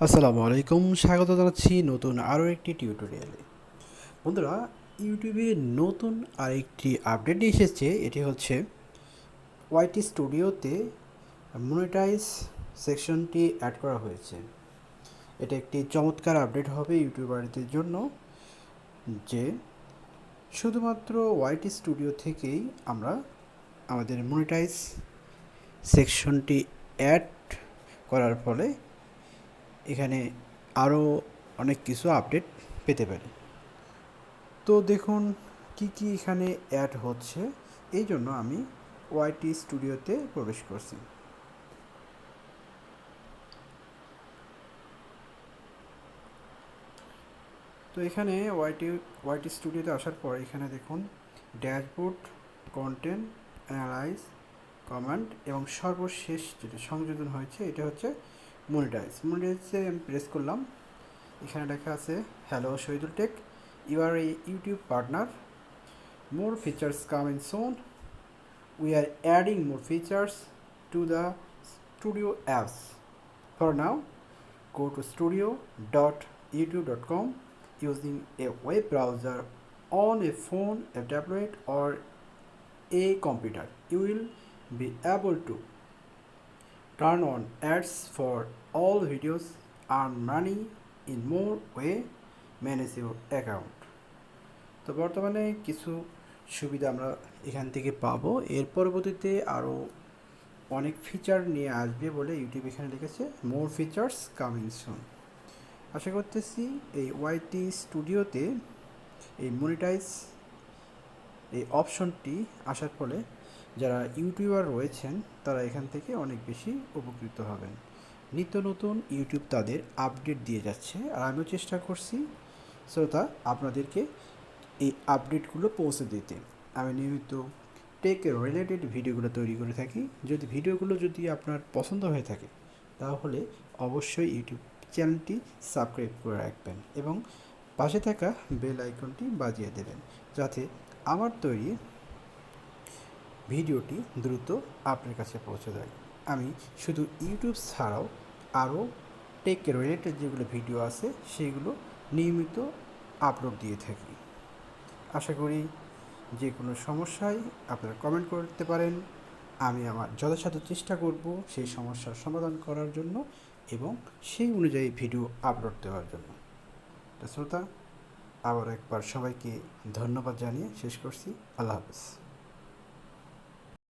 আসসালামু আলাইকুম, স্বাগত জানাচ্ছি নতুন আরও একটি টিউটোরিয়ালে। বন্ধুরা, ইউটিউবে নতুন আরেকটি আপডেট এসেছে। এটি হচ্ছে ওয়াইটি স্টুডিওতে মনিটাইজ সেকশনটি অ্যাড করা হয়েছে। এটা একটি চমৎকার আপডেট হবে ইউটিউবারদের জন্য, যে শুধুমাত্র ওয়াইটি স্টুডিও থেকেই আমরা আমাদের মনিটাইজ সেকশনটি অ্যাড করার ফলে এখানে আরও অনেক কিছু আপডেট পেতে পারি। তো দেখুন কি কি এখানে অ্যাড হচ্ছে। এই জন্য আমি ওয়াইটি স্টুডিওতে প্রবেশ করছি। তো এখানে ওয়াইটি স্টুডিওতে আসার পর এখানে দেখুন ড্যাশবোর্ড, কন্টেন্ট, অ্যানালাইজ, কমান্ড এবং সর্বশেষ যেটা সংযোজন হয়েছে এটা হচ্ছে মনিটাইজে আমি প্রেস করলাম। এখানে লেখা আছে, hello Shahidul Tech, you are a YouTube partner, more features coming soon. We are adding more features to the studio apps. For now, go to studio.youtube.com using a web browser on a phone, a tablet or a computer. You will be able to turn on ads for all videos, earn money in more way, manage your account. তো বর্তমানে কিছু সুবিধা আমরা এখান থেকে পাবো। এর পরবর্তীতে আরও অনেক ফিচার নিয়ে আসবে বলে ইউটিউব এখানে লিখেছে মোর ফিচার্স কামিং সুন। আশা করতেছি এই ওয়াইটি স্টুডিওতে এই মনিটাইজ এই অপশনটি আসার ফলে যারা ইউটিউবার রয়েছেন তারা এখান থেকে অনেক বেশি উপকৃত হবেন। নিত্য নতুন ইউটিউব তাদের আপডেট দিয়ে যাচ্ছে, আর আমিও চেষ্টা করছি শ্রোতা আপনাদেরকে এই আপডেটগুলো পৌঁছে দিতে। আমি নিয়মিত টেক রিলেটেড ভিডিওগুলো তৈরি করে থাকি। ভিডিওগুলো যদি আপনার পছন্দ হয়ে থাকে তাহলে অবশ্যই ইউটিউব চ্যানেলটি সাবস্ক্রাইব করে রাখবেন এবং পাশে থাকা বেল আইকনটি বাজিয়ে দেবেন, যাতে আমার তৈরি ভিডিওটি দ্রুত আপনার কাছে পৌঁছে যায়। আমি শুধু ইউটিউব ছাড়াও আরও টেক রিলেটেড যেগুলো ভিডিও আছে সেগুলো নিয়মিত আপলোড দিয়ে থাকি। আশা করি যে কোনো সমস্যায় আপনারা কমেন্ট করতে পারেন। আমি আমার যথাসাধ্য চেষ্টা করব সেই সমস্যার সমাধান করার জন্য এবং সেই অনুযায়ী ভিডিও আপলোড দেওয়ার জন্য। তো শ্রোতা, আবার একবার সবাইকে ধন্যবাদ জানিয়ে শেষ করছি। আল্লাহ হাফেজ।